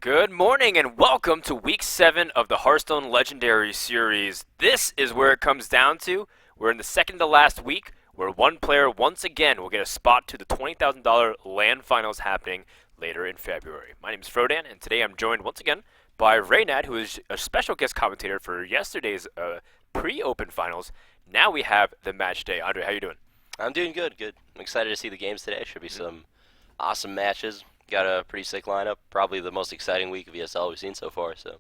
Good morning and welcome to week 7 of the Hearthstone Legendary Series. This is where it comes down to. We're in the second to last week where one player once again will get a spot to the $20,000 LAN finals happening later in February. My name is Frodan and today I'm joined once again by Raynad, who is a special guest commentator for yesterday's pre-open finals. Now we have the match day. Andre, how you doing? I'm doing good, good. I'm excited to see the games today. Should be some awesome matches. Got a pretty sick lineup. Probably the most exciting week of ESL we've seen so far. So,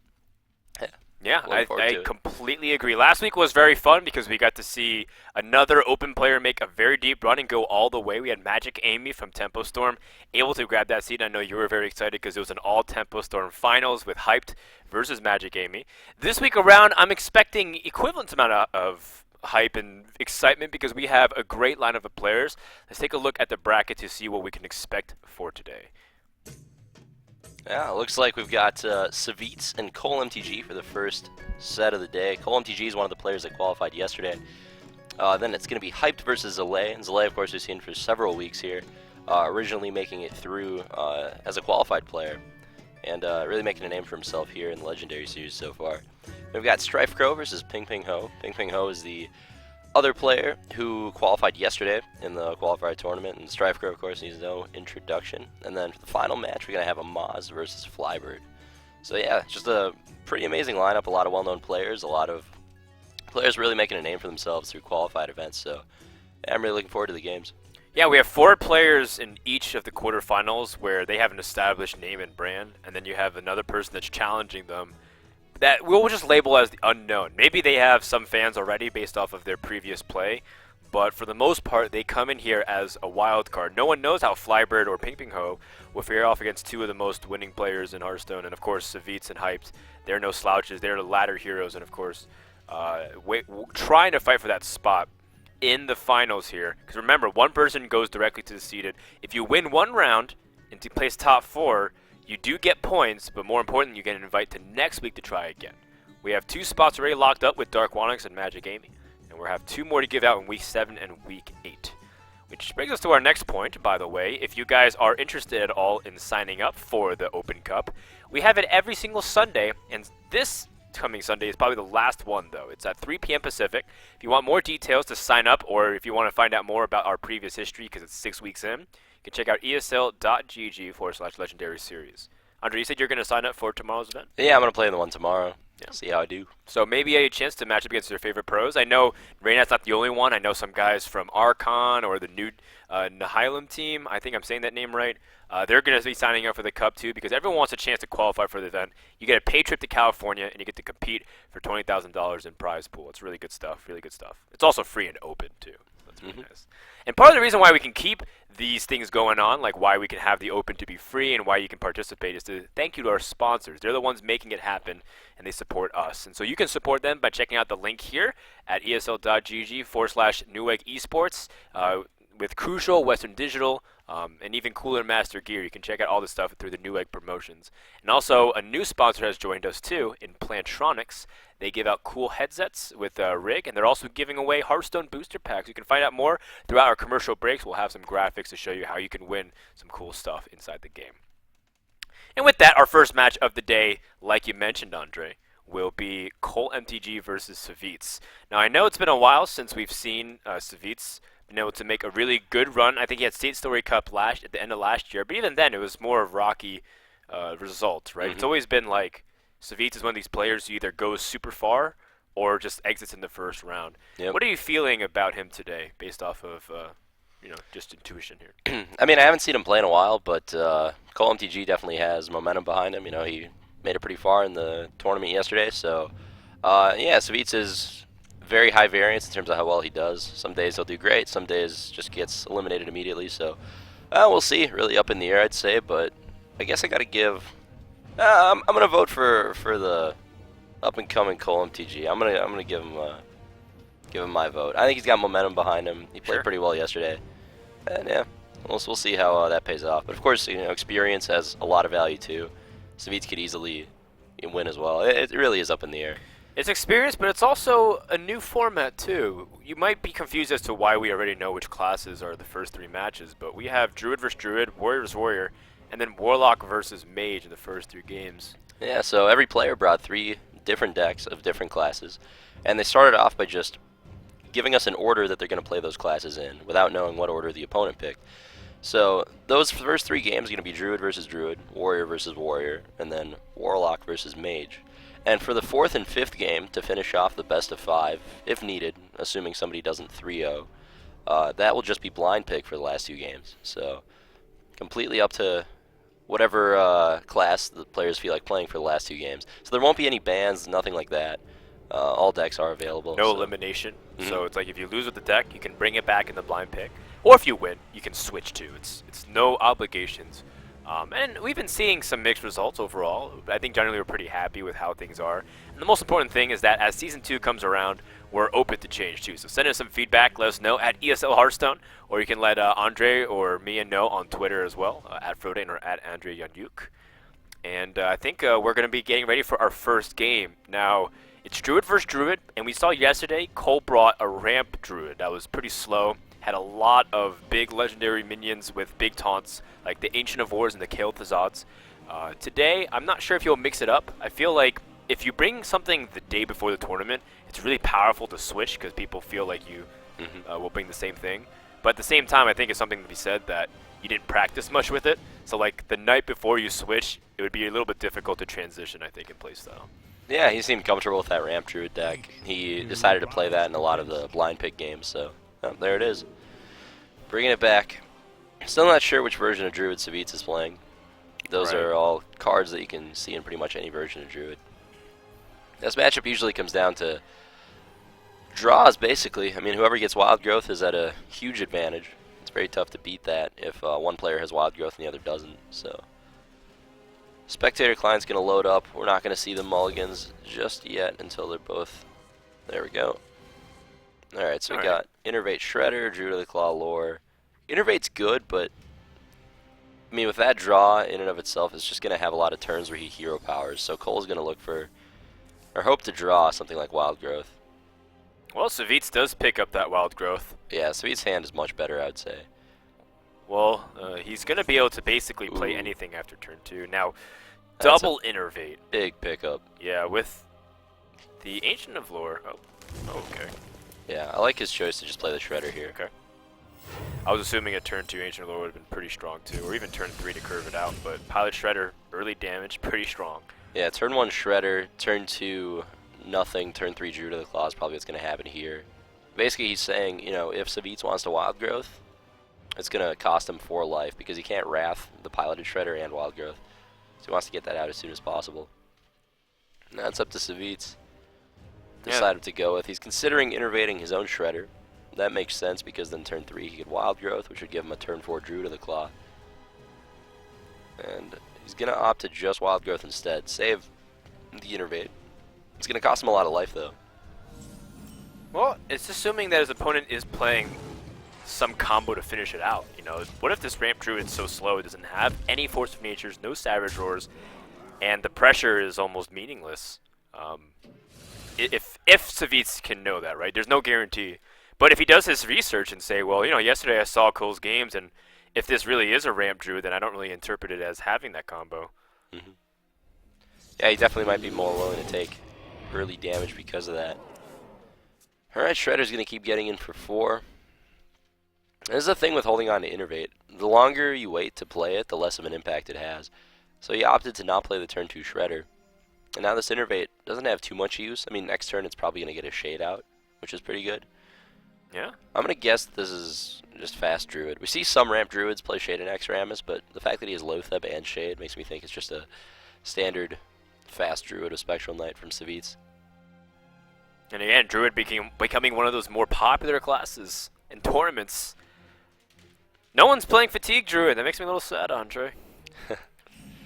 Yeah, looking forward I to it. completely agree. Last week was very fun because we got to see another open player make a very deep run and go all the way. We had Magic Amy from Tempo Storm able to grab that seat. I know you were very excited because it was an all Tempo Storm finals with Hyped versus Magic Amy. This week around, I'm expecting equivalent amount of hype and excitement because we have a great lineup of players. Let's take a look at the bracket to see what we can expect for today. Yeah, it looks like we've got Savjz and ColeMTG for the first set of the day. ColeMTG is one of the players that qualified yesterday. Then it's going to be Hyped versus Zalay. And Zalay, of course, we've seen for several weeks here, originally making it through as a qualified player. And really making a name for himself here in the Legendary Series so far. We've got Strife Crow versus Ping Ping Ho. Ping Ping Ho is the other player who qualified yesterday in the qualifier tournament, and Strife Crow, of course, needs no introduction. And then for the final match, we're going to have a Moz versus Flybird. So yeah, just a pretty amazing lineup, a lot of well-known players, a lot of players really making a name for themselves through qualified events. So yeah, I'm really looking forward to the games. Yeah, we have 4 players in each of the quarterfinals where they have an established name and brand, and then you have another person that's challenging them that we'll just label as the unknown. Maybe they have some fans already based off of their previous play, but for the most part, they come in here as a wild card. No one knows how Flybird or Ping Ping Ho will fare off against 2 of the most winning players in Hearthstone, and of course, Savjz and Hyped. They're no slouches. They're the ladder heroes, and of course, trying to fight for that spot in the finals here. Because remember, one person goes directly to the seeded. If you win one round and to place top 4, you do get points, but more importantly, you get an invite to next week to try again. We have 2 spots already locked up with Dark Wanix and Magic Amy, and we'll have 2 more to give out in week 7 and week 8. Which brings us to our next point, by the way. If you guys are interested at all in signing up for the Open Cup, we have it every single Sunday, and this coming Sunday is probably the last one, though. It's at 3 p.m. Pacific. If you want more details to sign up, or if you want to find out more about our previous history, because it's 6 weeks in, you can check out esl.gg/legendary series. Andre, you said you're going to sign up for tomorrow's event? Yeah, I'm going to play in the one tomorrow. Yeah. See how I do. So maybe a chance to match up against your favorite pros. I know Reynad's not the only one. I know some guys from Archon or the new Nihilum team. I think I'm saying that name right. They're going to be signing up for the Cup too because everyone wants a chance to qualify for the event. You get a paid trip to California and you get to compete for $20,000 in prize pool. It's really good stuff, really good stuff. It's also free and open too. That's really nice. And part of the reason why we can keep these things going on, like why we can have the open to be free and why you can participate, is to thank you to our sponsors. They're the ones making it happen, and they support us. And so you can support them by checking out the link here at esl.gg/Newegg Esports with Crucial, Western Digital, and even Cooler Master Gear. You can check out all this stuff through the Newegg promotions. And also, a new sponsor has joined us too in Plantronics. They give out cool headsets with rig, and they're also giving away Hearthstone booster packs. You can find out more throughout our commercial breaks. We'll have some graphics to show you how you can win some cool stuff inside the game. And with that, our first match of the day, like you mentioned, Andre, will be ColeMTG versus Savjz. Now, I know it's been a while since we've seen Savjz been able to make a really good run. I think he had State Story Cup at the end of last year, but even then, it was more of rocky results, right? It's always been like Savjz is one of these players who either goes super far or just exits in the first round. Yep. What are you feeling about him today, based off of just intuition here? I mean, I haven't seen him play in a while, but ColeMTG definitely has momentum behind him. You know, he made it pretty far in the tournament yesterday. So, yeah, Savjz is very high variance in terms of how well he does. Some days he'll do great. Some days just gets eliminated immediately. So, we'll see. Really up in the air, I'd say. But I guess I got to give... I'm gonna vote for the up and coming ColeMTG. I'm gonna give him my vote. I think he's got momentum behind him. He played pretty well yesterday, and yeah, we'll see how that pays off. But of course, experience has a lot of value too. Savjz could easily win as well. It really is up in the air. It's experience, but it's also a new format too. You might be confused as to why we already know which classes are the first 3 matches, but we have Druid versus Druid, Warrior versus Warrior, and then Warlock versus Mage in the first 3 games. Yeah, so every player brought 3 different decks of different classes, and they started off by just giving us an order that they're going to play those classes in without knowing what order the opponent picked. So those first 3 games are going to be Druid versus Druid, Warrior versus Warrior, and then Warlock versus Mage. And for the 4th and 5th game, to finish off the best of 5, if needed, assuming somebody doesn't 3-0, that will just be blind pick for the last 2 games. So completely up to whatever class the players feel like playing for the last 2 games. So there won't be any bans, nothing like that. All decks are available. No so. elimination. Mhm. So it's like if you lose with the deck, you can bring it back in the blind pick. Or if you win, you can switch to. It's no obligations. And we've been seeing some mixed results overall. I think generally we're pretty happy with how things are. And the most important thing is that as Season 2 comes around, we're open to change too. So send us some feedback. Let us know at ESL Hearthstone. Or you can let Andre or me know on Twitter as well, at Froden or at Andre Yanyuk. And I think we're going to be getting ready for our first game. Now, it's Druid versus Druid. And we saw yesterday Cole brought a ramp Druid that was pretty slow. Had a lot of big legendary minions with big taunts, like the Ancient of Wars and the Savjz. Today, I'm not sure if he'll mix it up. I feel like if you bring something the day before the tournament, it's really powerful to switch because people feel like you will bring the same thing. But at the same time, I think it's something to be said that you didn't practice much with it. So like the night before you switch, it would be a little bit difficult to transition, I think, in playstyle. Yeah, he seemed comfortable with that ramp Druid deck. He decided to play that in a lot of the blind pick games, so there it is. Bringing it back. Still not sure which version of Druid Savjz is playing. Those Right. are all cards that you can see in pretty much any version of Druid. This matchup usually comes down to draws, basically. I mean, whoever gets Wild Growth is at a huge advantage. It's very tough to beat that if one player has Wild Growth and the other doesn't. So, Spectator Client's going to load up. We're not going to see the mulligans just yet until they're both... There we go. Alright, so we got Innervate Shredder, Druid of the Claw Lore. Innervate's good, but I mean, with that draw in and of itself, it's just going to have a lot of turns where he hero powers. So Cole's going to look for, or hope to draw something like Wild Growth. Well, Savjz does pick up that Wild Growth. Yeah, Savjz's hand is much better, I would say. Well, he's going to be able to basically play anything after turn 2. Now, That's double Innervate. Big pickup. Yeah, with the Ancient of Lore. Oh, okay. Yeah, I like his choice to just play the Shredder here. Okay. I was assuming a turn 2 Ancient of Lore would have been pretty strong too, or even turn 3 to curve it out, but Pilot Shredder, early damage, pretty strong. Yeah, turn 1 Shredder, turn 2 nothing, turn 3 Druid of the Claw is probably what's going to happen here. Basically, he's saying, you know, if Savjz wants to Wild Growth, it's going to cost him 4 life because he can't Wrath the Piloted Shredder and Wild Growth. So he wants to get that out as soon as possible. Now it's up to Savjz. Decided to go with. He's considering innervating his own Shredder. That makes sense because then turn 3 he could Wild Growth, which would give him a turn 4 Druid of the Claw. And he's going to opt to just Wild Growth instead. Save the innervate. It's going to cost him a lot of life though. Well, it's assuming that his opponent is playing some combo to finish it out. You know, what if this ramp Druid is so slow it doesn't have any Force of Natures, no Savage Roars, and the pressure is almost meaningless? If Savjz can know that, right? There's no guarantee. But if he does his research and say, well, you know, yesterday I saw Cole's games, and if this really is a ramp Druid, then I don't really interpret it as having that combo. Yeah, he definitely might be more willing to take early damage because of that. Alright, Shredder's going to keep getting in for 4. This is the thing with holding on to Innervate. The longer you wait to play it, the less of an impact it has. So he opted to not play the turn 2 Shredder. And now this Innervate doesn't have too much use. I mean, next turn it's probably going to get a Shade out, which is pretty good. Yeah? I'm going to guess this is just fast Druid. We see some ramp Druids play Shade and X Rammus, but the fact that he has Loatheb and Shade makes me think it's just a standard fast Druid of Spectral Knight from Savjz. And again, Druid becoming one of those more popular classes in tournaments. No one's playing Fatigue Druid. That makes me a little sad, Andre.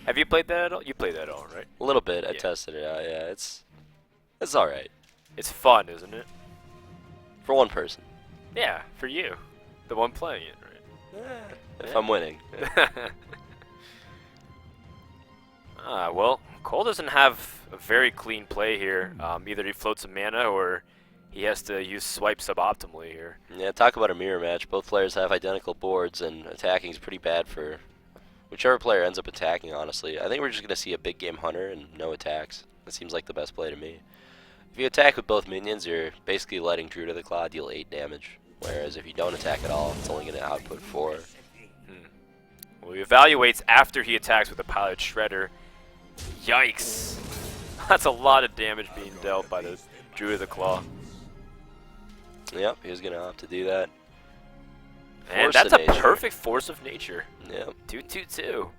Have you played that at all? You played that at all, right? A little bit. I Yeah. tested it out. Yeah, it's alright. It's fun, isn't it? For one person. Yeah, for you. The one playing it, right? If I'm winning. Well, Cole doesn't have a very clean play here. Either he floats a mana or he has to use swipe suboptimally here. Yeah, talk about a mirror match. Both players have identical boards, and attacking is pretty bad for Whichever player ends up attacking, honestly. I think we're just going to see a big game hunter and no attacks. That seems like the best play to me. If you attack with both minions, you're basically letting Druid of the Claw deal 8 damage. Whereas if you don't attack at all, it's only going to output 4. Well, he evaluates after he attacks with the Pilot Shredder. Yikes. That's a lot of damage being dealt by the Druid of the Claw. Yep, he was going to opt to do that. And that's a perfect Force of Nature. Yep. 2/2/2.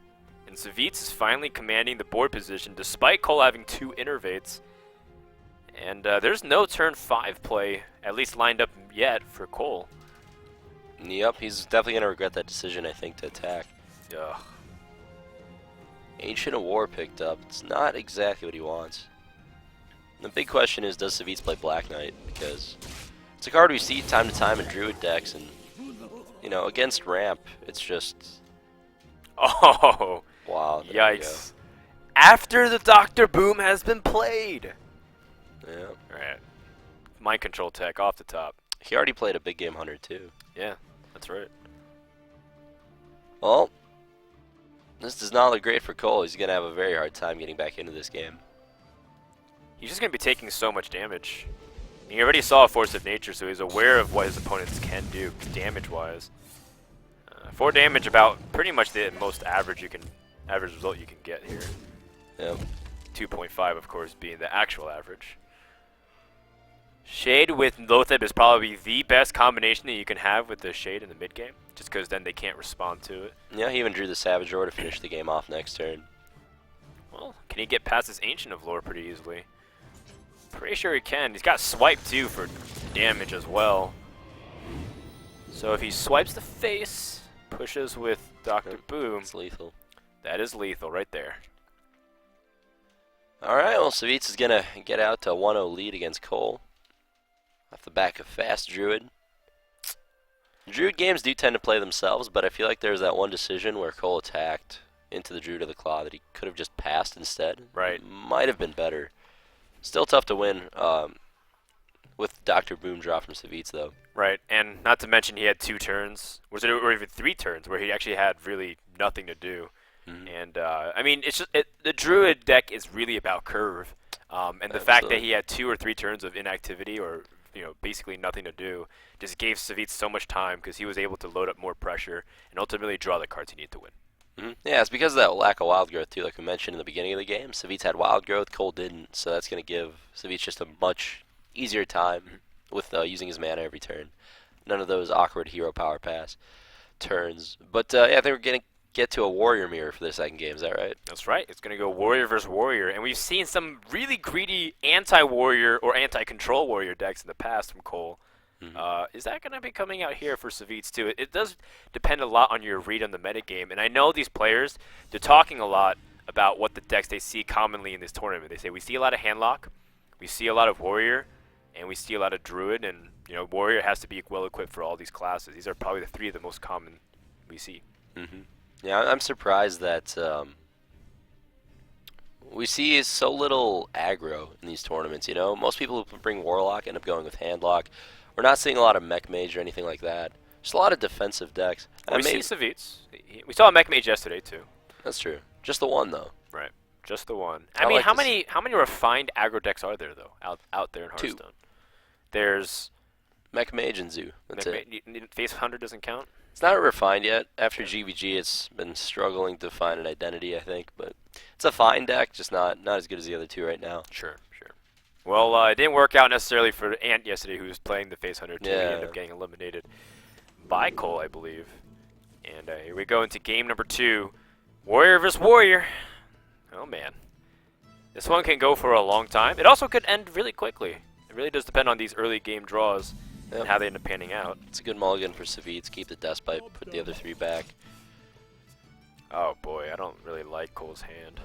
And Savjz is finally commanding the board position despite Cole having 2 innervates. And there's no turn 5 play, at least lined up yet, for Cole. Yep, he's definitely going to regret that decision, I think, to attack. Ugh. Ancient of War picked up. It's not exactly what he wants. The big question is, does Savjz play Black Knight? Because it's a card we see time to time in Druid decks, and, you know, against Ramp, it's just... Oh, wow. Yikes. After the Dr. Boom has been played. Yeah. Alright. Mind control tech off the top. He already played a big game hunter, too. Yeah, that's right. Well, this does not look great for Cole. He's going to have a very hard time getting back into this game. He's just going to be taking so much damage. He already saw a Force of Nature, so he's aware of what his opponents can do damage-wise. 4 damage, about pretty much the most average result you can get here. Yep. 2.5, of course, being the actual average. Shade with Lotheb is probably the best combination that you can have with the Shade in the mid game, just because then they can't respond to it. Yeah, he even drew the Savjz to finish the game off next turn. Well, can he get past this Ancient of Lore pretty easily? Pretty sure he can. He's got Swipe too for damage as well. So if he swipes the face, pushes with Dr. Boom, it's lethal. That is lethal right there. Alright, well, Savjz is going to get out to 1-0 lead against Cole. Off the back of fast Druid. Druid games do tend to play themselves, but I feel like there's that one decision where Cole attacked into the Druid of the Claw that he could have just passed instead. Right. Might have been better. Still tough to win with Dr. Boom draw from Savjz, though. Right, and not to mention he had 2 turns, or even 3 turns, where he actually had really nothing to do. And I mean, it's just the Druid deck is really about curve, and the fact that he had 2 or 3 turns of inactivity, or basically nothing to do, just gave Savjz so much time because he was able to load up more pressure and ultimately draw the cards he needed to win. Yeah, it's because of that lack of wild growth, too, like we mentioned in the beginning of the game. Savjz had wild growth, Cole didn't, so that's going to give Savjz just a much easier time with using his mana every turn. None of those awkward hero power pass turns. But, yeah, I think we're going to get to a Warrior Mirror for the second game, is that right? That's right. It's going to go Warrior versus Warrior, and we've seen some really greedy anti-Warrior or anti-control Warrior decks in the past from Cole. Is that going to be coming out here for Savjz too? It does depend a lot on your read on the metagame, and I know these players, they're talking a lot about what the decks they see commonly in this tournament. They say we see a lot of Handlock, we see a lot of Warrior, and we see a lot of Druid, and Warrior has to be well equipped for all these classes. These are probably the 3 of the most common we see. Yeah, I'm surprised that we see so little aggro in these tournaments. Most people who bring Warlock end up going with Handlock. We're not seeing a lot of Mech Mage or anything like that. Just a lot of defensive decks. We see Savjz. We saw a Mech Mage yesterday too. That's true. Just the one though. Right. Just the one. I mean, like how many refined aggro decks are there though out there in Hearthstone? 2. There's Mech Mage and Zoo. That's it. Face Hunter doesn't count. It's not refined yet. After GVG, it's been struggling to find an identity, I think. But it's a fine deck, just not as good as the other 2 right now. Sure. Well, it didn't work out necessarily for Ant yesterday, who was playing the Face Hunter team. Yeah. He ended up getting eliminated by Cole, I believe. And here we go into game number 2. Warrior versus Warrior. Oh, man. This one can go for a long time. It also could end really quickly. It really does depend on these early game draws and how they end up panning out. It's a good mulligan for Savjz. Keep the Despite, put the other 3 back. Oh, boy. I don't really like Cole's hand.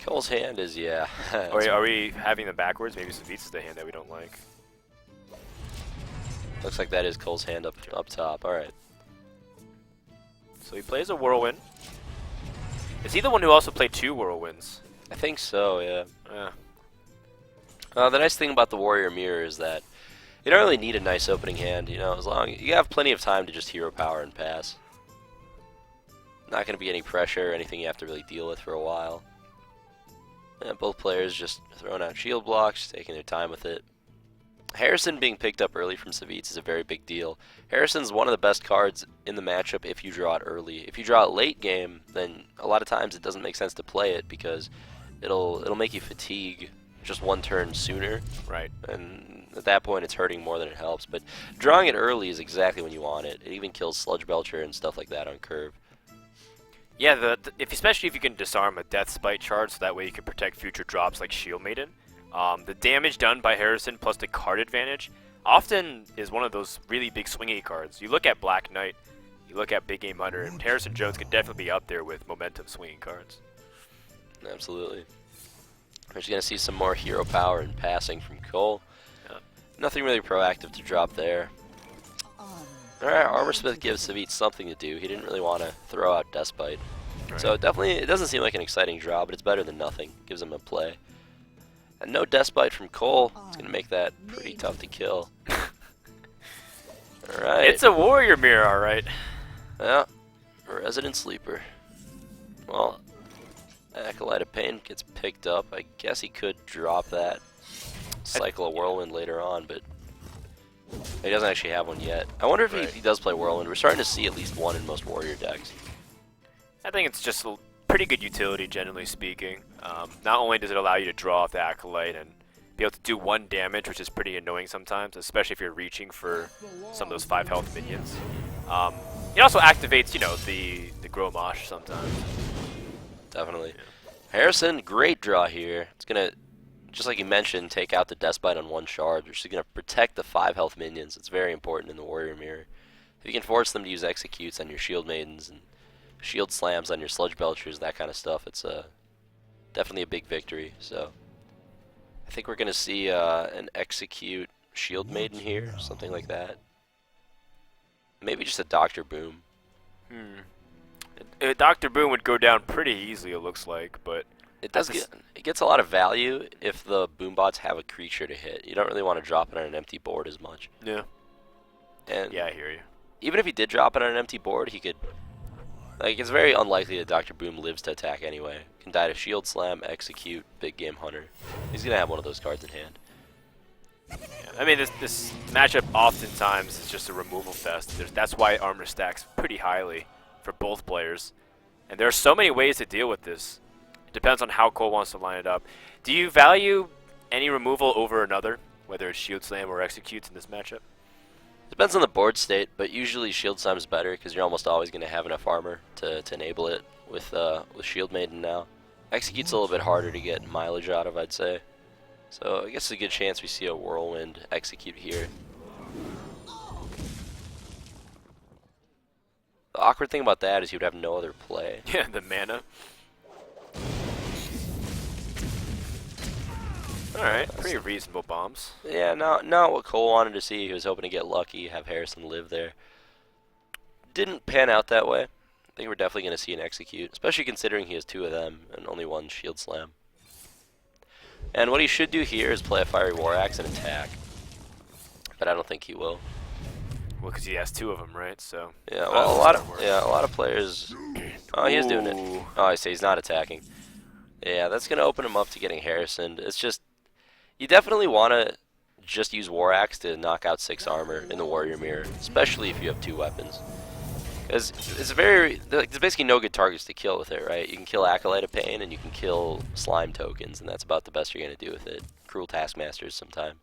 Cole's hand is, yeah. Are we having them backwards? Maybe Savjz is the hand that we don't like. Looks like that is Cole's hand up top. All right. So he plays a Whirlwind. Is he the one who also played 2 Whirlwinds? I think so, yeah. Yeah. The nice thing about the Warrior Mirror is that you don't really need a nice opening hand, as long you have plenty of time to just hero power and pass. Not going to be any pressure or anything you have to really deal with for a while. And both players just throwing out shield blocks, taking their time with it. Harrison being picked up early from Savjz is a very big deal. Harrison's one of the best cards in the matchup if you draw it early. If you draw it late game, then a lot of times it doesn't make sense to play it because it'll make you fatigue just one turn sooner. Right. And at that point it's hurting more than it helps. But drawing it early is exactly when you want it. It even kills Sludge Belcher and stuff like that on curve. Yeah, especially if you can disarm a Death Spite charge, so that way you can protect future drops like Shield Maiden. The damage done by Harrison plus the card advantage often is one of those really big swingy cards. You look at Black Knight, you look at Big Game Hunter, and Harrison Jones could definitely be up there with momentum swinging cards. Absolutely. We're just going to see some more hero power and passing from Cole. Yeah. Nothing really proactive to drop there. Alright, Armor Smith gives Savjz something to do. He didn't really want to throw out Despite. Right. So definitely, it doesn't seem like an exciting draw, but it's better than nothing. Gives him a play. And no Despite from Cole. It's going to make that pretty tough to kill. Alright. It's a Warrior Mirror, alright. Yeah. Resident Sleeper. Well, Acolyte of Pain gets picked up. I guess he could drop that. Cycle a Whirlwind later on, but he doesn't actually have one yet. I wonder if he does play Whirlwind. We're starting to see at least one in most Warrior decks. I think it's just a pretty good utility, generally speaking. Not only does it allow you to draw off the Acolyte and be able to do 1 damage, which is pretty annoying sometimes, especially if you're reaching for some of those 5 health minions. It also activates, you know, the Gromosh sometimes. Definitely. Yeah. Harrison, great draw here. It's going to, just like you mentioned, take out the Despite on 1 shard, which is going to protect the 5 health minions. It's very important in the Warrior Mirror. If you can force them to use Executes on your Shield Maidens and Shield Slams on your Sludge Belchers, that kind of stuff, it's definitely a big victory. So I think we're going to see an Execute Shield Maiden here, something like that. Maybe just a Dr. Boom. Dr. Boom would go down pretty easily, it looks like, but It gets a lot of value if the Boombots have a creature to hit. You don't really want to drop it on an empty board as much. yeah. And Yeah, I hear you. even if he did drop it on an empty board, he could... Like, it's very unlikely that Dr. Boom lives to attack anyway. Can die to Shield Slam, Execute, Big Game Hunter. He's going to have one of those cards in hand. Yeah. I mean, this matchup oftentimes is just a removal fest. That's why armor stacks pretty highly for both players. And there are so many ways to deal with this. It depends on how Cole wants to line it up. Do you value any removal over another, whether it's Shield Slam or Executes in this matchup? Depends on the board state, but usually Shield Slam is better because you're almost always going to have enough armor to enable it with Shield Maiden now. Execute's a little bit harder to get mileage out of, I'd say. So I guess it's a good chance we see a Whirlwind Execute here. The awkward thing about that is you'd have no other play. Yeah, the mana. Alright, pretty reasonable bombs. Yeah, not what Cole wanted to see. He was hoping to get lucky, have Harrison live there. Didn't pan out that way. I think we're definitely going to see an Execute, especially considering he has 2 of them and only 1 Shield Slam. And what he should do here is play a Fiery War Axe and attack. But I don't think he will. Well, because he has 2 of them, right? So Yeah, well, a lot of players. Oh, he is doing it. Ooh. Oh, I say he's not attacking. Yeah, that's going to open him up to getting Harrison. It's just, you definitely want to just use War Axe to knock out 6 armor in the Warrior Mirror, especially if you have 2 weapons. Because there's basically no good targets to kill with it, right? You can kill Acolyte of Pain and you can kill Slime tokens, and that's about the best you're going to do with it. Cruel Taskmasters sometime.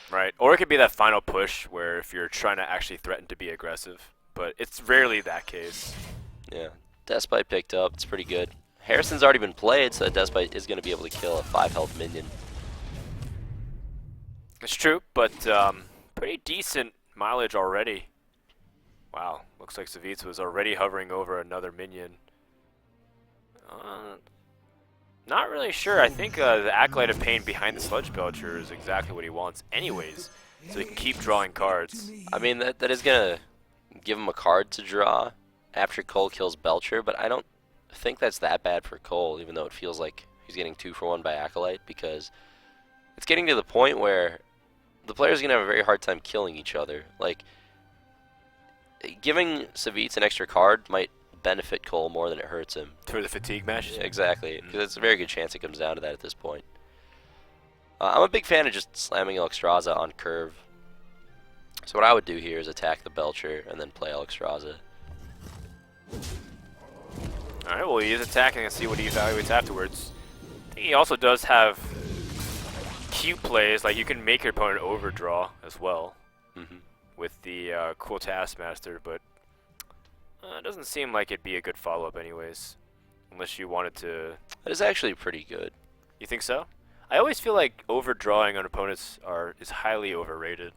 Right, or it could be that final push where if you're trying to actually threaten to be aggressive, but it's rarely that case. Yeah, Despite picked up. It's pretty good. Harrison's already been played, so Despite is going to be able to kill a 5 health minion. It's true, but pretty decent mileage already. Wow, looks like Savjz was already hovering over another minion. Not really sure. I think the Acolyte of Pain behind the Sludge Belcher is exactly what he wants anyways, so he can keep drawing cards. I mean, that is going to give him a card to draw after Cole kills Belcher, but I don't think that's that bad for Cole, even though it feels like he's getting 2 for 1 by Acolyte, because it's getting to the point where the player's going to have a very hard time killing each other. Like, giving Savjz an extra card might benefit Cole more than it hurts him. For the fatigue match? Yeah, exactly. Because it's a very good chance it comes down to that at this point. I'm a big fan of just slamming Alexstrasza on curve. So what I would do here is attack the Belcher and then play Alexstrasza. Alright, well he is attacking and see what he evaluates afterwards. I think he also does have cute plays, like you can make your opponent overdraw as well with the cool Taskmaster, but it doesn't seem like it'd be a good follow-up anyways, unless you wanted to... That is actually pretty good. You think so? I always feel like overdrawing on opponents is highly overrated.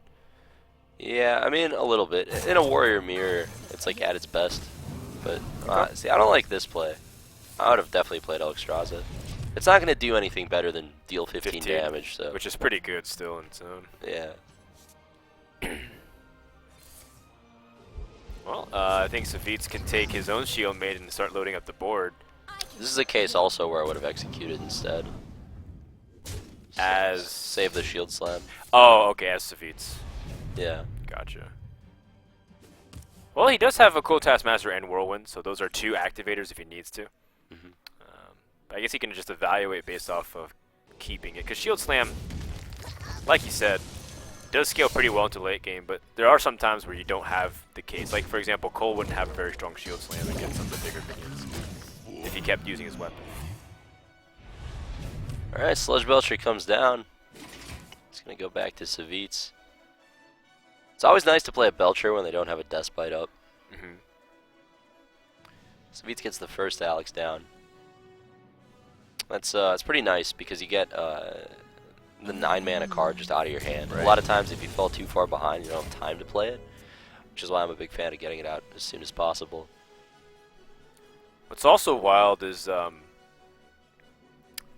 Yeah, I mean, a little bit. In a Warrior Mirror, it's like at its best. But, see, I don't like this play. I would have definitely played Alexstrasza. It's not going to do anything better than deal 15 damage, so... Which is pretty good still in its own. Yeah. Well, I think Savjz can take his own Shield Maiden and start loading up the board. This is a case also where I would have executed instead. As... Save the Shield Slam. Oh, okay, as Savjz. Yeah. Gotcha. Well, he does have a cool Taskmaster and Whirlwind, so those are 2 activators if he needs to. But I guess he can just evaluate based off of keeping it. Because Shield Slam, like you said, does scale pretty well into late game, but there are some times where you don't have the case. Like, for example, Cole wouldn't have a very strong Shield Slam against some of the bigger minions if he kept using his weapon. Alright, Sludge Belcher comes down. It's going to go back to Savjz. It's always nice to play a Belcher when they don't have a Deathbite up. Savjz gets the first Alex down. That's pretty nice because you get the 9-mana card just out of your hand. Right. A lot of times if you fall too far behind, you don't have time to play it, which is why I'm a big fan of getting it out as soon as possible. What's also wild is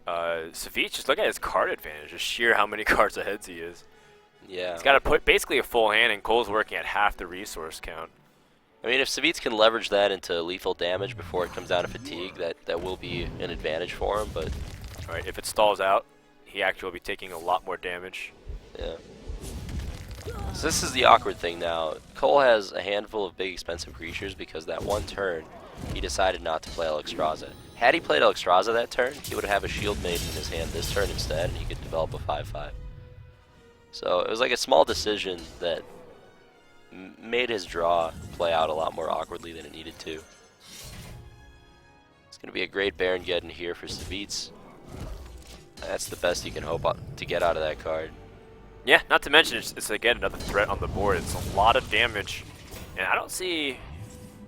Savjz, just look at his card advantage, just sheer how many cards ahead he is. Yeah. He's got to put basically a full hand, and Cole's working at half the resource count. I mean, if Savjz can leverage that into lethal damage before it comes down to fatigue, that will be an advantage for him, but... Alright, if it stalls out, he actually will be taking a lot more damage. Yeah. So this is the awkward thing now. Cole has a handful of big expensive creatures because that one turn, he decided not to play Alexstrasza. Had he played Alexstrasza that turn, he would have a Shield Maiden in his hand this turn instead, and he could develop a 5/5. So it was like a small decision that made his draw play out a lot more awkwardly than it needed to. It's going to be a great Baron Geddon here for Savjz. That's the best you can hope to get out of that card. Yeah, not to mention it's again another threat on the board. It's a lot of damage, and I don't see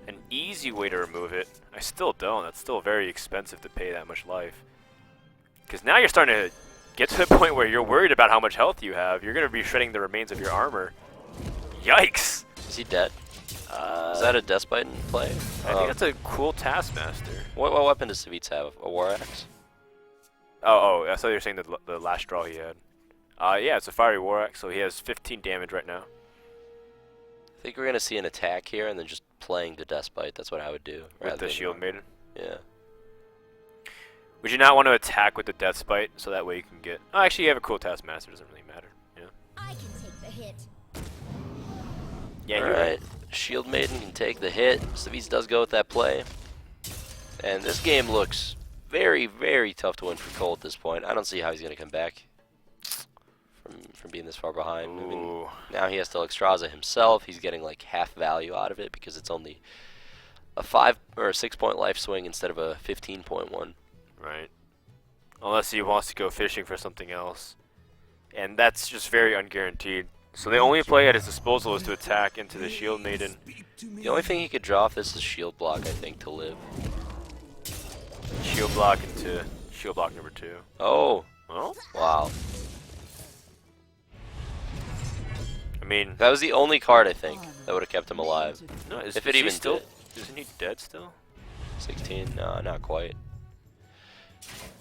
an easy way to remove it. I still don't. That's still very expensive to pay that much life. Because now you're starting to get to the point where you're worried about how much health you have. You're going to be shredding the remains of your armor. Yikes! Is he dead? Is that a Deathbite in play? I think that's a cool Taskmaster. What weapon does Savjz have? A War Axe? Oh, I thought you were saying the last draw he had. Yeah, it's a Fiery War Axe, so he has 15 damage right now. I think we're going to see an attack here and then just playing the Deathbite. That's what I would do. With the Shield Maiden? Yeah. Would you not want to attack with the Deathbite so that way you can get... Oh, actually, you have a cool Taskmaster. Doesn't really matter. Yeah. I can take the hit. Yeah, you're right. Shield Maiden can take the hit. Savjz does go with that play. And this game looks very, very tough to win for Cole at this point. I don't see how he's going to come back from being this far behind. I mean, now he has to Alexstrasza himself. He's getting like half value out of it because it's only a 5 or a 6-point life swing instead of a 15.1. Right. Unless he wants to go fishing for something else. And that's just very unguaranteed. So the only play at his disposal is to attack into the Shield Maiden. The only thing he could draw off this is Shield Block, I think, to live. Shield Block into Shield Block number 2. Oh. Well, Wow. I mean... That was the only card, I think, that would have kept him alive. No, if it even still... did. Isn't he dead still? 16? No, not quite.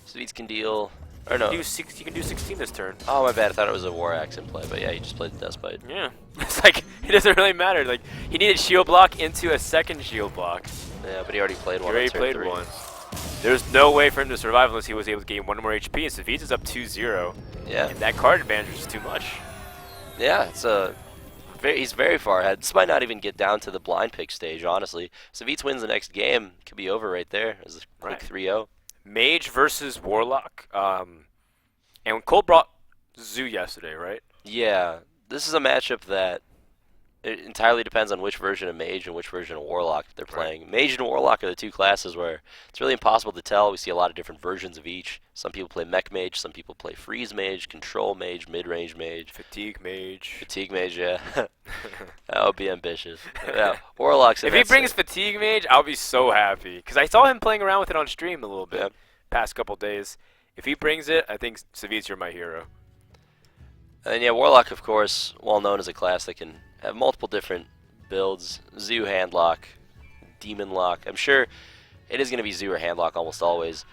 Savjz can deal... Or no. You can do 16 this turn. Oh, my bad. I thought it was a War Axe in play, but yeah, he just played the Deathbite. Yeah. It's like, it doesn't really matter. Like, he needed Shield Block into a second Shield Block. Yeah, but he already played one. He already played one. There's no way for him to survive unless he was able to gain 1 more HP, and Savjz is up 2-0. Yeah. And that card advantage is too much. Yeah, it's a he's very far ahead. This might not even get down to the blind pick stage, honestly. Savjz wins the next game, could be over right there. It's a quick 3-0. Mage versus Warlock. And Cole brought Zoo yesterday, right? Yeah, this is a matchup that it entirely depends on which version of Mage and which version of Warlock they're playing. Mage and Warlock are the two classes where it's really impossible to tell. We see a lot of different versions of each. Some people play Mech Mage, some people play Freeze Mage, Control Mage, Mid-Range Mage. Fatigue Mage. Fatigue Mage, yeah. That would be ambitious. Yeah, Warlocks. If he brings Fatigue Mage, I'll be so happy. Because I saw him playing around with it on stream a little bit past couple days. If he brings it, I think Savjz, you're my hero. And yeah, Warlock, of course, well known as a class that can have multiple different builds. Zoo, Handlock, Demon Lock. I'm sure it is going to be Zoo or Handlock almost always.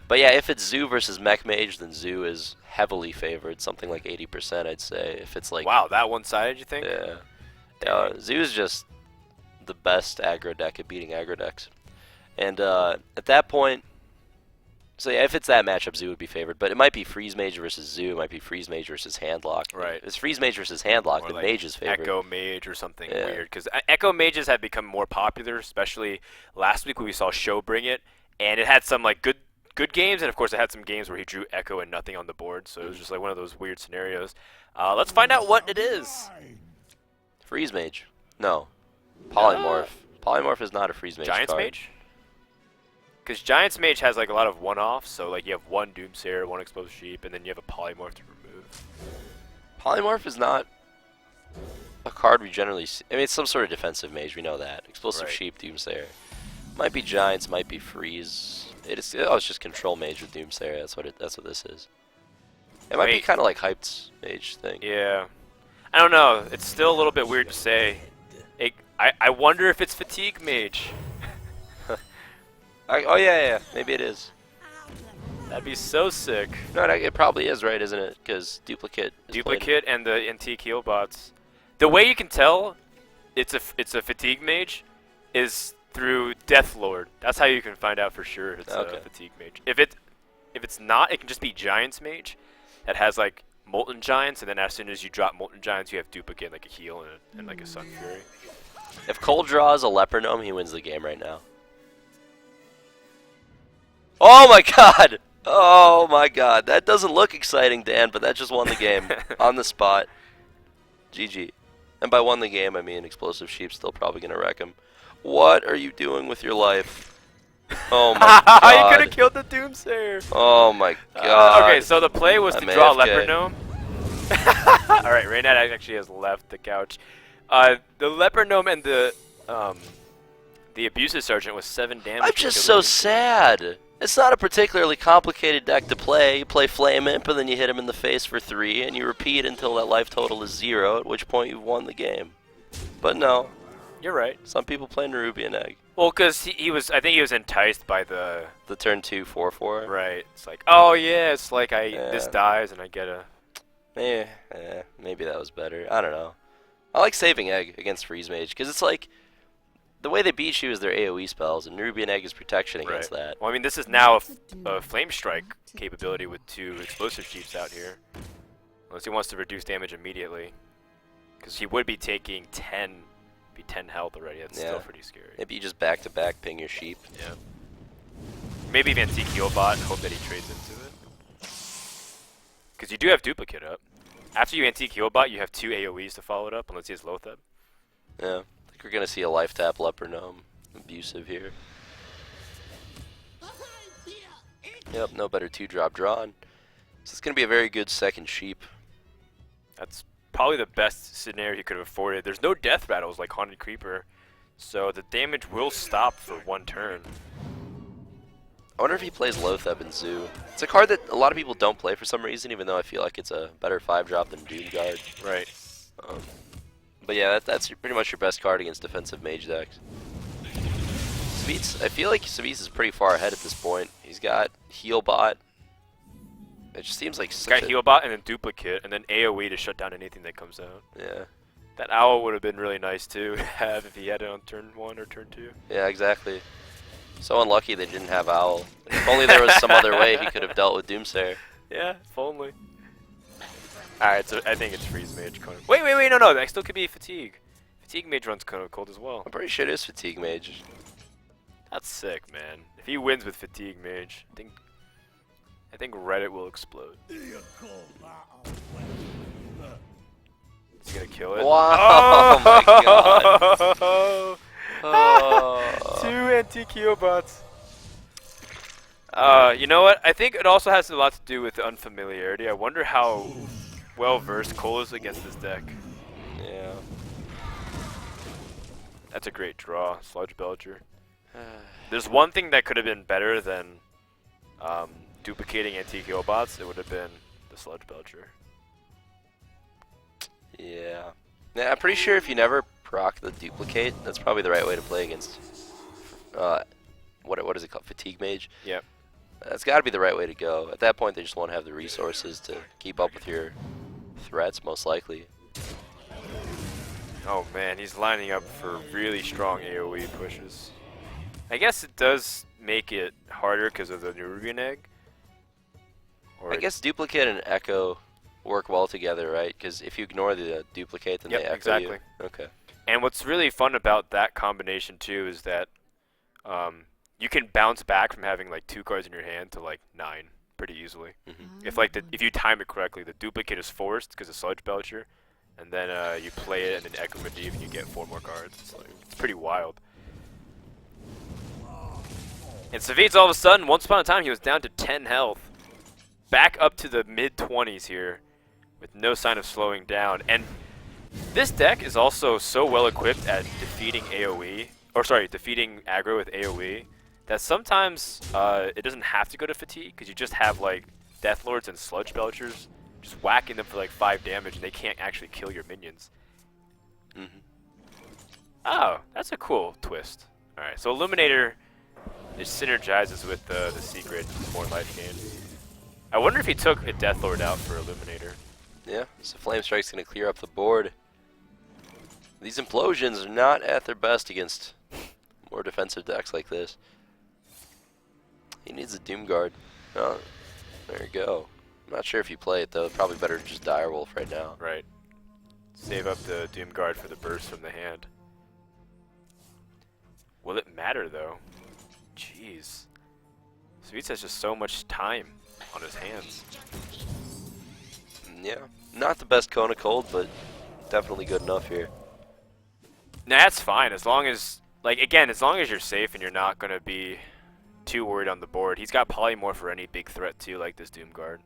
But yeah, if it's Zoo versus Mech Mage, then Zoo is heavily favored, something like 80%, I'd say. If it's like wow, that one-sided, you think? Yeah. Zoo is just the best aggro deck at beating aggro decks. And at that point, so yeah, if it's that matchup, Zoo would be favored. But it might be Freeze Mage versus Zoo. It might be Freeze Mage versus Handlock. Right. If it's Freeze Mage versus Handlock, then like Mage is favored. Echo Mage or something weird. Because Echo Mages have become more popular, especially last week when we saw Show bring it. And it had some like good games, and of course it had some games where he drew Echo and nothing on the board. So it was just like one of those weird scenarios. Let's find out what it is. Freeze Mage. No. Polymorph. Polymorph is not a Freeze Mage Giants card. Mage? Because Giants Mage has like a lot of one-offs, so like you have one Doomsayer, one Explosive Sheep, and then you have a Polymorph to remove. Polymorph is not a card we generally see. I mean, it's some sort of defensive mage, we know that. Explosive Sheep, Doomsayer. Might be Giants, might be Freeze. It's just Control Mage with Doomsayer, that's what this is. It might be kind of like Hyped Mage thing. Yeah. I don't know, it's still a little bit weird to say. I wonder if it's Fatigue Mage. Oh yeah, maybe it is. That'd be so sick. No, it probably is, right, isn't it? Because Duplicate. And the Antique Heal bots. The way you can tell it's a Fatigue Mage is through Death Lord. That's how you can find out for sure it's a Fatigue Mage. If it's not, it can just be Giants Mage that has like Molten Giants, and then as soon as you drop Molten Giants, you have Duplicate, like a heal and like a Sun Fury. If Cole draws a Leper Gnome, he wins the game right now. Oh my god! Oh my god. That doesn't look exciting, Dan, but that just won the game. On the spot. GG. And by won the game, I mean Explosive Sheep's still probably going to wreck him. What are you doing with your life? Oh my god. You could have killed the Doomsayer. Oh my god. Okay, so the play was to draw Leper Gnome. Alright, Raynat actually has left the couch. The Leper Gnome and the Abusive Sergeant was 7 damage. I'm just so sad. It's not a particularly complicated deck to play. You play Flame Imp, and then you hit him in the face for 3, and you repeat until that life total is 0, at which point you've won the game. But no. You're right. Some people play Nerubian Egg. Well, because I think he was enticed by the turn 2 4/4. Right. It's like, oh yeah, it's like this dies and I get a. Maybe that was better. I don't know. I like saving Egg against Freeze Mage because it's like the way they beat you is their AoE spells, and Nerubian Egg is protection against that. Well, I mean, this is now a Flame Strike capability with 2 Explosive Sheeps out here. Unless he wants to reduce damage immediately, because he would be taking 10 health already. That's still pretty scary. Maybe you just back-to-back ping your sheep. Yeah. Maybe even Antique Heal bot and hope that he trades into it. Because you do have Duplicate up. After you Antique Heal bot, you have 2 AoEs to follow it up, unless he has Lotheb. Yeah. I think we're going to see a life tap Leper Gnome. Abusive here. Yep, no better 2-drop drawn. So it's going to be a very good second sheep. That's probably the best scenario he could have afforded. There's no death rattles like Haunted Creeper, so the damage will stop for 1 turn. I wonder if he plays Lotheb in Zoo. It's a card that a lot of people don't play for some reason, even though I feel like it's a better 5-drop than Doomguard. Right. But yeah, that's pretty much your best card against defensive mage decks. Savjz, I feel like Savjz is pretty far ahead at this point. He's got Healbot. It just seems like such a Healbot and then Duplicate, and then AoE to shut down anything that comes out. Yeah. That Owl would have been really nice to have if he had it on turn 1 or turn 2. Yeah, exactly. So unlucky they didn't have Owl. If only there was some other way he could have dealt with Doomsayer. Yeah, if only. Alright, so I think it's Freeze Mage. Wait, no, that still could be Fatigue. Fatigue Mage runs cold as well. I'm pretty sure it is Fatigue Mage. That's sick, man. If he wins with Fatigue Mage, I think Reddit will explode. He's gonna kill it. Wow! Oh my god! Oh. 2 anti-Kyo bots. You know what? I think it also has a lot to do with the unfamiliarity. I wonder how well versed Cole is against this deck. Yeah. That's a great draw, Sludge Belcher. There's one thing that could have been better than duplicating anti-Kyo bots. It would have been the Sludge Belcher. Yeah. Yeah, I'm pretty sure if you never proc the duplicate, that's probably the right way to play against. What is it called? Fatigue Mage. Yep. That's got to be the right way to go. At that point, they just won't have the resources to keep up with your threats, most likely. Oh man, he's lining up for really strong AoE pushes. I guess it does make it harder because of the Nerubian Egg. Or I guess duplicate and echo work well together, right? Because if you ignore the duplicate, then yep, they echo exactly. you. Okay. And what's really fun about that combination too is that you can bounce back from having like 2 cards in your hand to like 9 pretty easily. If you time it correctly, the duplicate is forced because of Sludge Belcher, and then you play it and then Echo Medivh and you get 4 more cards. It's pretty wild. And Savjz all of a sudden, once upon a time, he was down to 10 health, back up to the mid-20s here, with no sign of slowing down. And this deck is also so well equipped at defeating defeating aggro with AoE, that sometimes it doesn't have to go to Fatigue, because you just have like Deathlords and Sludge Belchers just whacking them for like 5 damage, and they can't actually kill your minions. Oh, that's a cool twist. Alright, so Illuminator, it synergizes with the secret, more life gain. I wonder if he took a Deathlord out for Illuminator. Yeah, so Flame Strike's going to clear up the board. These implosions are not at their best against more defensive decks like this. He needs a Doomguard. Oh, there you go. I'm not sure if you play it though. Probably better to just Direwolf right now. Right. Save up the Doomguard for the burst from the hand. Will it matter though? Jeez. Savjz has just so much time on his hands. Yeah, not the best Kona Cold, but definitely good enough here. Nah, that's fine as long as, as long as you're safe and you're not going to be too worried on the board. He's got Polymorph for any big threat too, like this Doomguard.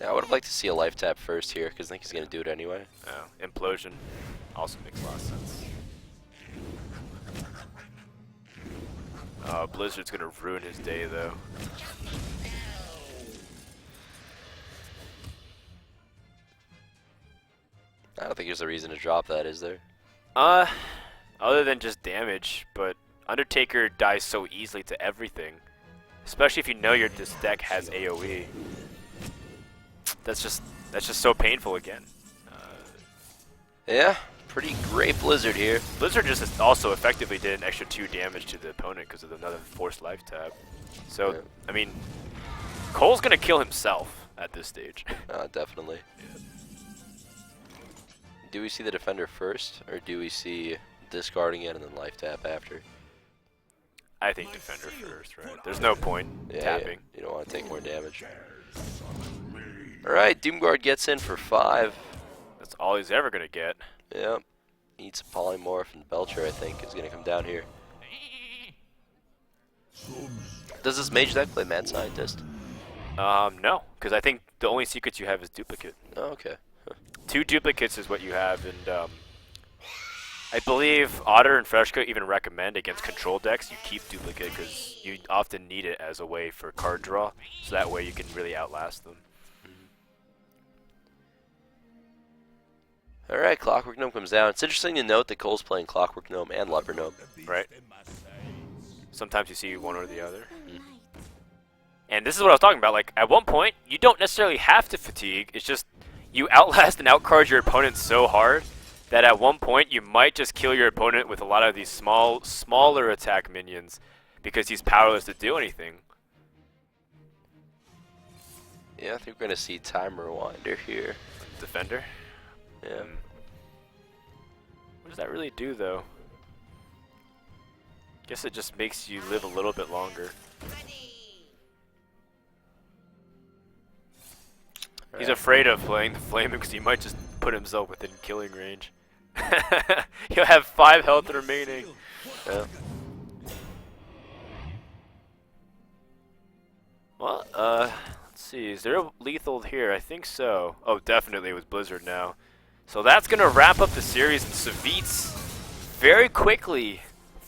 Yeah, I would have liked to see a life tap first here, because I think he's going to do it anyway. Oh, Implosion also makes a lot of sense. Blizzard's going to ruin his day though. I don't think there's a reason to drop that, is there? Other than just damage, but Undertaker dies so easily to everything. Especially if you know this deck has AoE. That's just so painful again. Yeah, pretty great Blizzard here. Blizzard just also effectively did an extra 2 damage to the opponent because of another forced life tab. So, yeah. I mean, Cole's gonna kill himself at this stage. Definitely. Yeah. Do we see the defender first, or do we see discarding it and then life tap after? I think defender first, right? There's no point tapping. Yeah. You don't want to take more damage. Alright, Doomguard gets in for 5. That's all he's ever going to get. Yep. Eats a Polymorph, and Belcher, I think, is going to come down here. Does this Mage deck play Mad Scientist? No, because I think the only secrets you have is Duplicate. Oh, okay. 2 duplicates is what you have, and I believe Otter and Freshco even recommend against control decks you keep Duplicate because you often need it as a way for card draw, so that way you can really outlast them. Alright, Clockwork Gnome comes down. It's interesting to note that Cole's playing Clockwork Gnome and Leper Gnome. Right. Sometimes you see one or the other. And this is what I was talking about, like, at one point, you don't necessarily have to fatigue, it's just you outlast and outcard your opponent so hard that at one point you might just kill your opponent with a lot of these smaller attack minions because he's powerless to do anything. Yeah, I think we're gonna see time rewinder here. Defender. Yeah. What does that really do, though? Guess it just makes you live a little bit longer. He's afraid of playing the Flame because he might just put himself within killing range. He'll have 5 health remaining. Yeah. Well, let's see. Is there a lethal here? I think so. Oh, definitely it was Blizzard now. So that's going to wrap up the series. And Savjz very quickly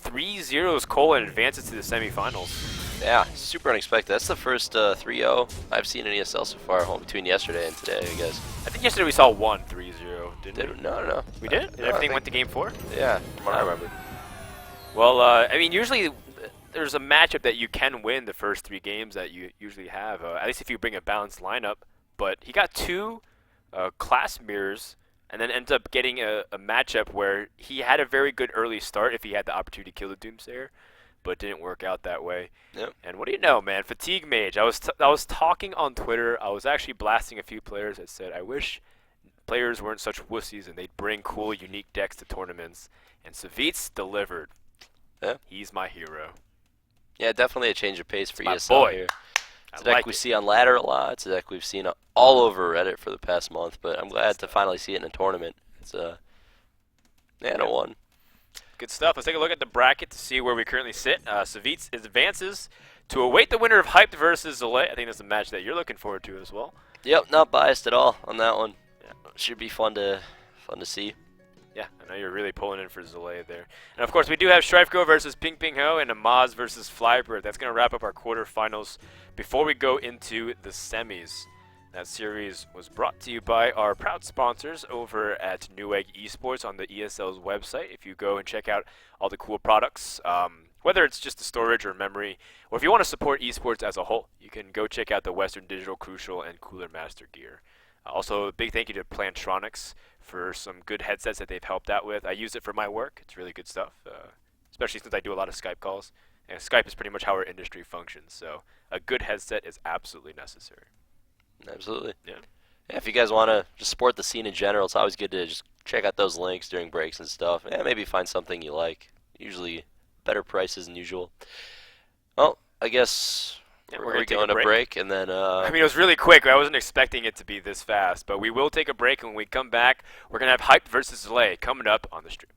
3-0's Cole and advances to the semifinals. Yeah, super unexpected. That's the first 3-0 I've seen in ESL so far, between yesterday and today, I guess. I think yesterday we saw 3-0, didn't we? No. We did? No, Everything went to game 4? Yeah, from what I remember. Well, I mean, usually there's a matchup that you can win the first 3 games that you usually have, at least if you bring a balanced lineup. But he got 2 class mirrors and then ends up getting a matchup where he had a very good early start if he had the opportunity to kill the Doomsayer, but didn't work out that way. Yep. And what do you know, man? Fatigue Mage. I was talking on Twitter. I was actually blasting a few players that said, I wish players weren't such wussies and they'd bring cool, unique decks to tournaments. And Savjz delivered. Yeah. He's my hero. Yeah, definitely a change of pace for my ESL boy. here. It's a I deck like we it. see on ladder a lot. It's a deck we've seen all over Reddit for the past month, but I'm glad to finally see it in a tournament. It's a one. Good stuff. Let's take a look at the bracket to see where we currently sit. Savjz advances to await the winner of Hyped versus Zolay. I think that's a match that you're looking forward to as well. Yep, not biased at all on that one. Yeah, should be fun to see. Yeah, I know you're really pulling in for Zolay there. And of course, we do have Strifego versus Ping Ping Ho and Amaz versus Flybird. That's going to wrap up our quarterfinals before we go into the semis. That series was brought to you by our proud sponsors over at Newegg Esports on the ESL's website. If you go and check out all the cool products, whether it's just the storage or memory, or if you want to support esports as a whole, you can go check out the Western Digital Crucial and Cooler Master gear. Also, a big thank you to Plantronics for some good headsets that they've helped out with. I use it for my work. It's really good stuff, especially since I do a lot of Skype calls. And Skype is pretty much how our industry functions, so a good headset is absolutely necessary. Absolutely. Yeah. Yeah, if you guys want to just support the scene in general, it's always good to just check out those links during breaks and stuff. Yeah, maybe find something you like. Usually better prices than usual. Well, I guess we're going to break and then... I mean, it was really quick. I wasn't expecting it to be this fast, but we will take a break, and when we come back, we're going to have Hyped versus Zolay coming up on the stream.